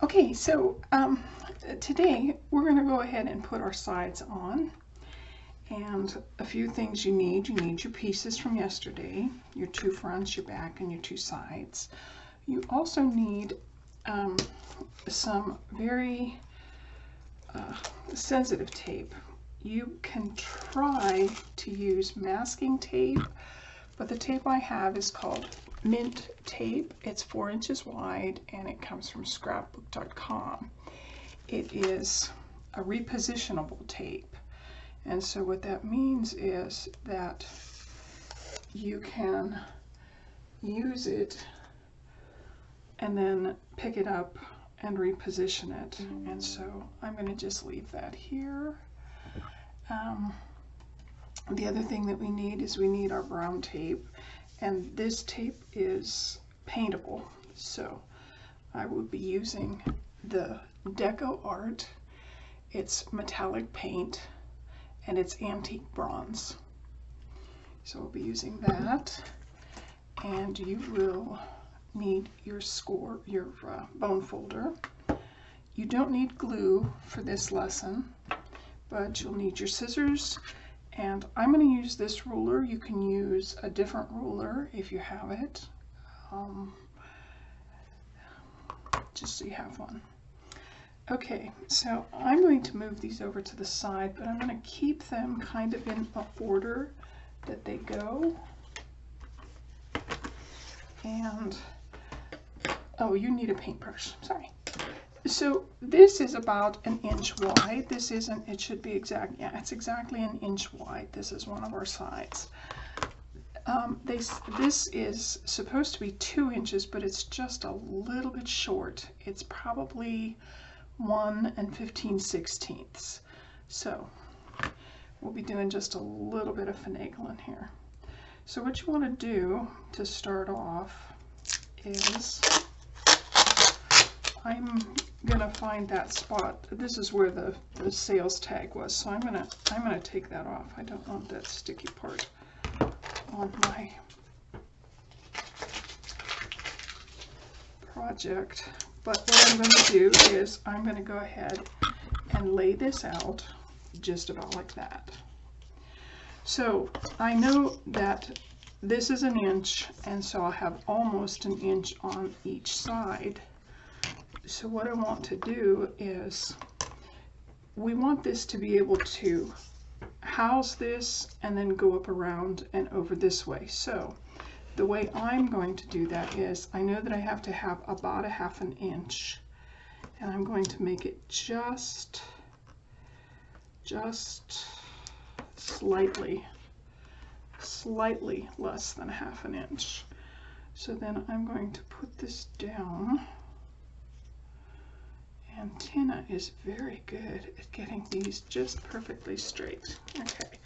Okay, so today we're going to go ahead and put our sides on. And a few things you need. You need your pieces from yesterday, your two fronts, your back, and your two sides. You also need some very sensitive tape. You can try to use masking tape, but the tape I have is called mint tape. It's 4 inches wide and it comes from scrapbook.com. It is a repositionable tape, and so what that means is that you can use it and then pick it up and reposition it. And so I'm going to just leave that here. The other thing that we need is we need our brown tape, and this tape is paintable, so I will be using the Deco Art. It's metallic paint and it's antique bronze, so we'll be using that. And you will need your bone folder. You don't need glue for this lesson, but you'll need your scissors, and I'm going to use this ruler. You can use a different ruler if you have it, just so you have one. Okay, so I'm going to move these over to the side, but I'm going to keep them kind of in the order that they go. And oh, you need a paintbrush, sorry. So this is about 1 inch wide. This isn't, it should be exact, yeah, it's exactly 1 inch wide. This is one of our sides. This is supposed to be 2 inches, but it's just a little bit short. It's probably 1 15/16. So we'll be doing just a little bit of finagling here. So what you want to do to start off is, I'm gonna find that spot. This is where the sales tag was, so I'm gonna take that off. I don't want that sticky part on my project. But what I'm going to do is I'm going to go ahead and lay this out just about like that. So I know that this is 1 inch, and so I'll have almost 1 inch on each side. So what I want to do is, we want this to be able to house this and then go up around and over this way. So the way I'm going to do that is, I know that I have to have about 1/2 inch, and I'm going to make it just slightly less than 1/2 inch. So then I'm going to put this down. And Tina is very good at getting these just perfectly straight. Okay,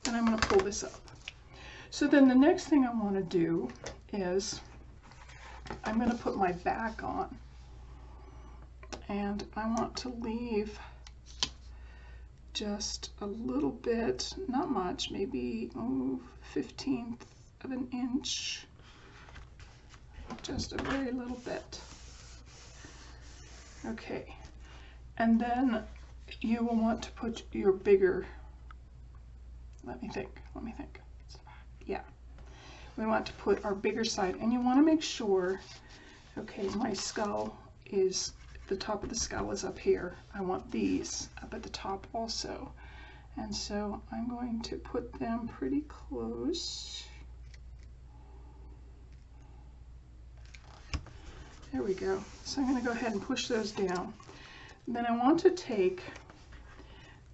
then I'm going to pull this up. So then the next thing I want to do is, I'm going to put my back on, and I want to leave just a little bit, not much, maybe 1/15 of an inch, just a very little bit. Okay, and then you will want to put your bigger, let me think. Yeah, we want to put our bigger side, and you want to make sure, okay, my skull is, the top of the skull is up here. I want these up at the top also. And so I'm going to put them pretty close. There we go. So I'm going to go ahead and push those down. Then I want to take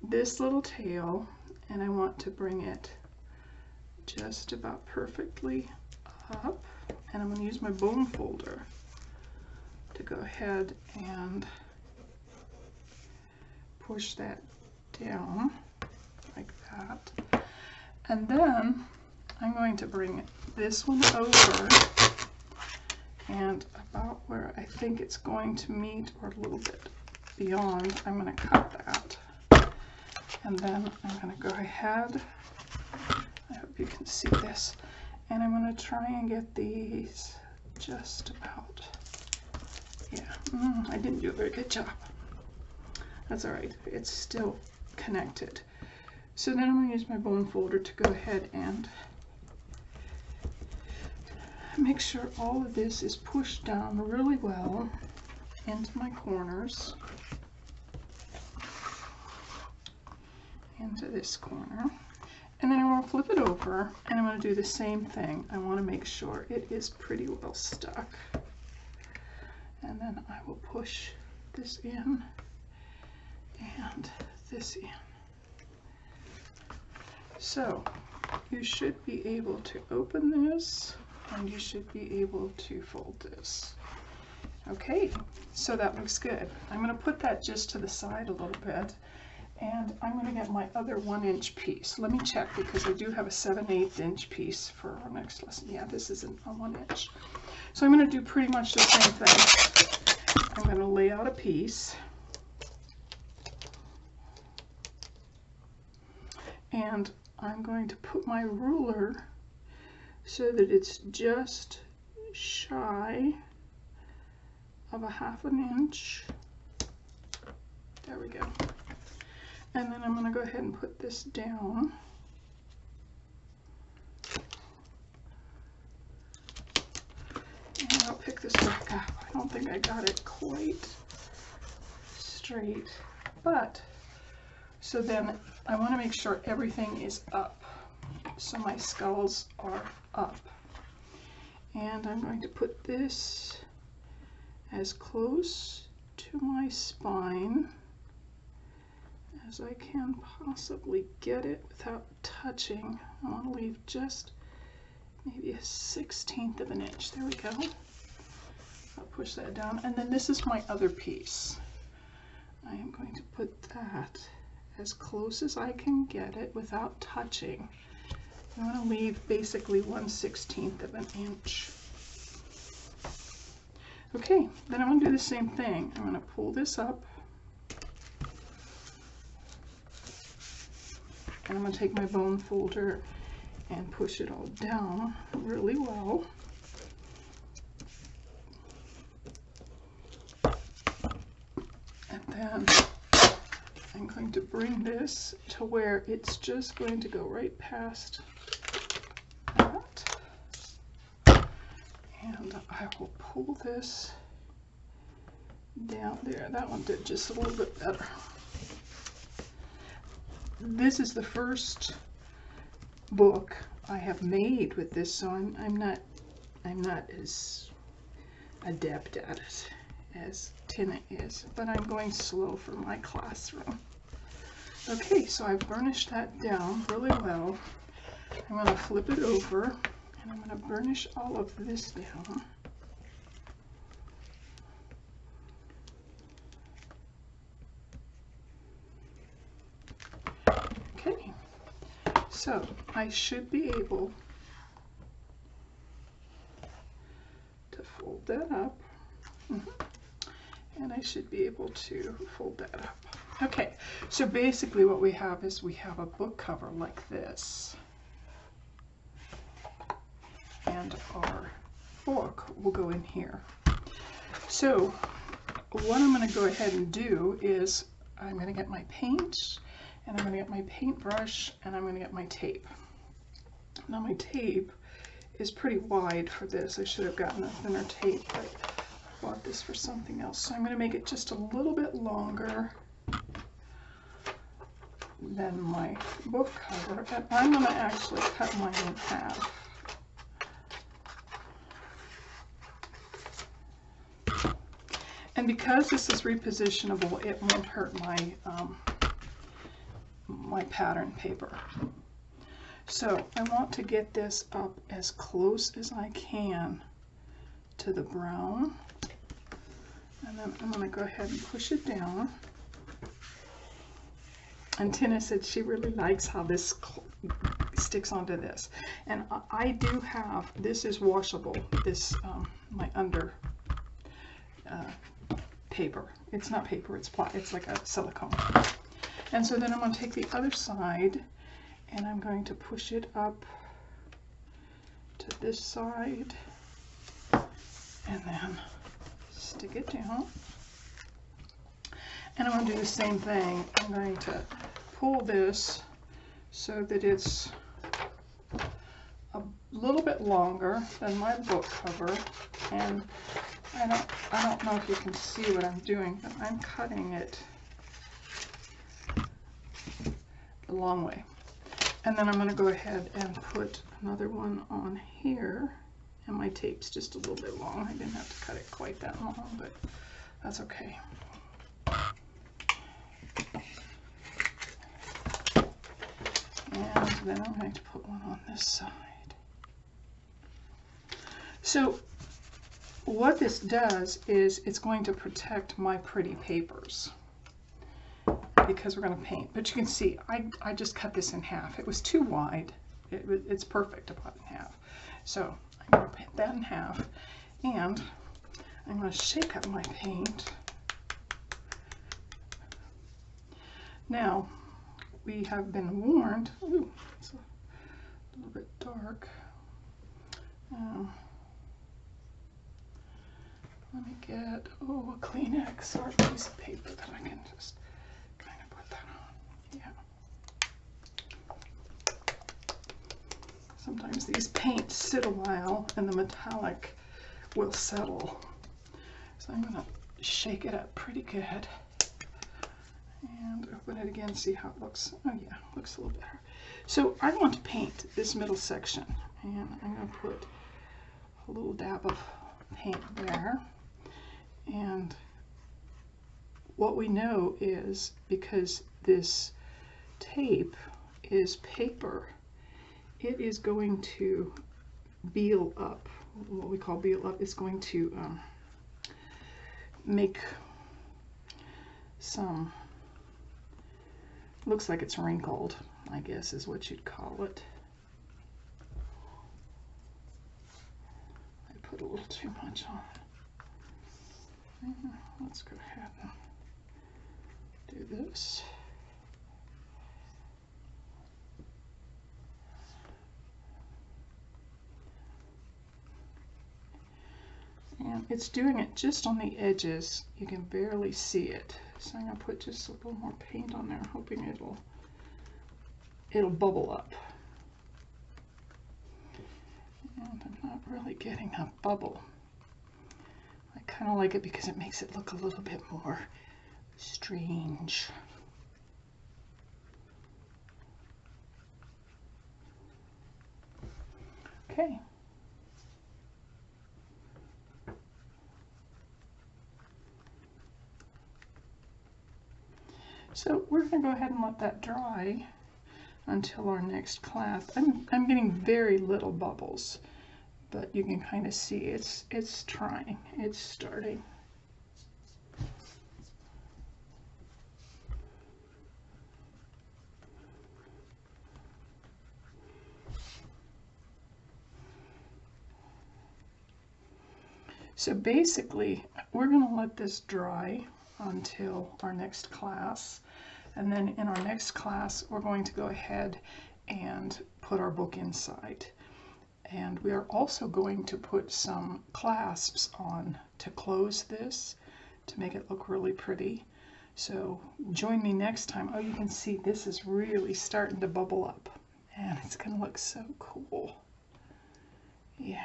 this little tail, and I want to bring it just about perfectly up, and I'm going to use my bone folder to go ahead and push that down like that. And then I'm going to bring this one over, and about where I think it's going to meet, or a little bit beyond, I'm going to cut that. And then I'm going to go ahead, I hope you can see this, and I'm going to try and get these just about Yeah, I didn't do a very good job. That's all right, it's still connected. So then I'm going to use my bone folder to go ahead and make sure all of this is pushed down really well into my corners, into this corner. And then I want to flip it over, and I'm going to do the same thing. I want to make sure it is pretty well stuck. And then I will push this in and this in. So you should be able to open this, and you should be able to fold this. Okay, so that looks good. I'm going to put that just to the side a little bit, and I'm going to get my other 1-inch piece. Let me check, because I do have a 7/8 inch piece for our next lesson. Yeah, this isn't a 1 inch. So I'm going to do pretty much the same thing. I'm going to lay out a piece, and I'm going to put my ruler so that it's just shy of a 1/2 inch. There we go. And then I'm going to go ahead and put this down. And I'll pick this back up. I don't think I got it quite straight, but so then I want to make sure everything is up. So my skulls are up. And I'm going to put this as close to my spine as I can possibly get it without touching. I want to leave just maybe a 1/16 of an inch. There we go. I'll push that down. And then this is my other piece. I am going to put that as close as I can get it without touching. I want to leave basically 1/16 of an inch. Okay, then I'm going to do the same thing. I'm going to pull this up, and I'm going to take my bone folder and push it all down really well. And then I'm going to bring this to where it's just going to go right past that. And I will pull this down there. That one did just a little bit better. This is the first book I have made with this, so I'm not as adept at it as Tina is, but I'm going slow for my classroom. Okay, so I've burnished that down really well. I'm going to flip it over, and I'm going to burnish all of this down. Okay, so I should be able to fold that up, and I should be able to fold that up. Okay, so basically what we have is we have a book cover like this, and our book will go in here. So what I'm going to go ahead and do is I'm going to get my paint, and I'm going to get my paintbrush, and I'm going to get my tape. Now my tape is pretty wide for this. I should have gotten a thinner tape, but I bought this for something else. So I'm going to make it just a little bit longer than my book cover, and I'm going to actually cut mine in half. And because this is repositionable, it won't hurt my my pattern paper. So I want to get this up as close as I can to the brown, and then I'm going to go ahead and push it down. And Tina said she really likes how this sticks onto this, and I do have, this is washable, this my under paper. It's not paper, it's like a silicone. And so then I'm going to take the other side, and I'm going to push it up to this side, and then stick it down. And I'm going to do the same thing. I'm going to pull this so that it's a little bit longer than my book cover. And I don't know if you can see what I'm doing, but I'm cutting it the long way. And then I'm going to go ahead and put another one on here. And my tape's just a little bit long. I didn't have to cut it quite that long, but that's okay. And then I'm going to put one on this side. So what this does is it's going to protect my pretty papers because we're going to paint. But you can see I just cut this in half. It was too wide. It's perfect about in half. So I'm going to put that in half, and I'm going to shake up my paint. Now, we have been warned. Ooh, it's a little bit dark. Let me get, a Kleenex or a piece of paper that I can just kind of put that on. Yeah. Sometimes these paints sit a while and the metallic will settle. So I'm going to shake it up pretty good. And open it again, see how it looks. Oh yeah, looks a little better. So I want to paint this middle section, and I'm going to put a little dab of paint there. And what we know is, because this tape is paper, it is going to beal up. What we call beal up is going to make some, looks like it's wrinkled, I guess is what you'd call it. I put a little too much on. Let's go ahead and do this. And it's doing it just on the edges. You can barely see it. So I'm going to put just a little more paint on there, hoping it'll bubble up. And I'm not really getting a bubble. I kind of like it because it makes it look a little bit more strange. Okay. So we're going to go ahead and let that dry until our next class. I'm getting very little bubbles, but you can kind of see it's trying, it's starting. So basically, we're going to let this dry until our next class. And then in our next class, we're going to go ahead and put our book inside. And we are also going to put some clasps on to close this to make it look really pretty. So join me next time. Oh, you can see this is really starting to bubble up. And it's going to look so cool. Yeah.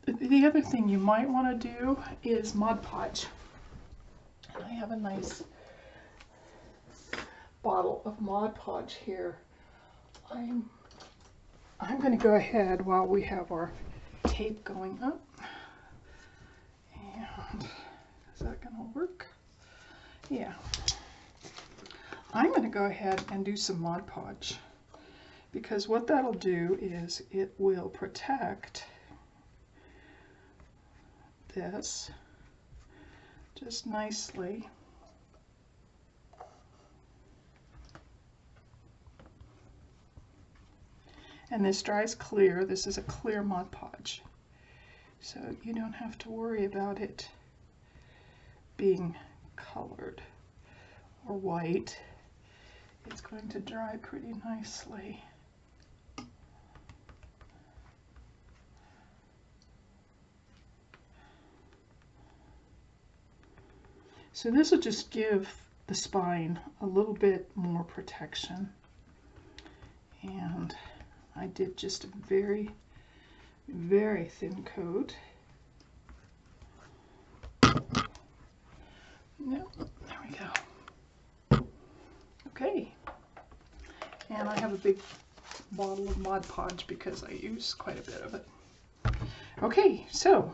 The other thing you might want to do is Mod Podge. And I have a nice bottle of Mod Podge here. I'm going to go ahead while we have our tape going up. And is that going to work? Yeah. I'm going to go ahead and do some Mod Podge, because what that'll do is it will protect this just nicely. And this dries clear. This is a clear Mod Podge, so you don't have to worry about it being colored or white. It's going to dry pretty nicely. So this will just give the spine a little bit more protection. And I did just a very, very thin coat. Yep, there we go. Okay. And I have a big bottle of Mod Podge because I use quite a bit of it. Okay, so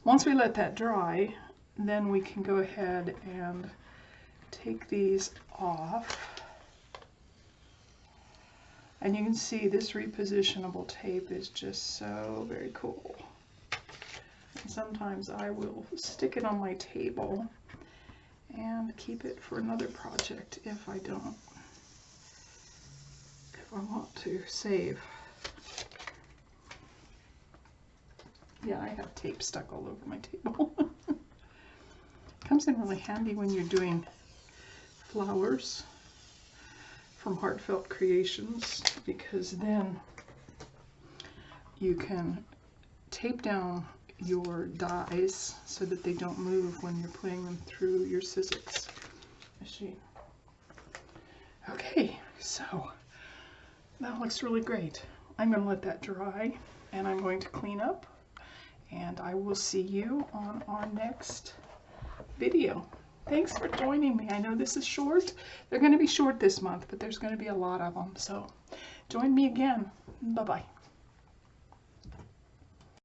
once we let that dry, then we can go ahead and take these off. And you can see this repositionable tape is just so very cool. And sometimes I will stick it on my table and keep it for another project if I want to save. Yeah, I have tape stuck all over my table. Comes in really handy when you're doing flowers from Heartfelt Creations, because then you can tape down your dies so that they don't move when you're putting them through your Sizzix machine. Okay, so that looks really great. I'm going to let that dry and I'm going to clean up, and I will see you on our next video. Thanks for joining me. I know this is short. They're going to be short this month, but there's going to be a lot of them. So join me again. Bye-bye.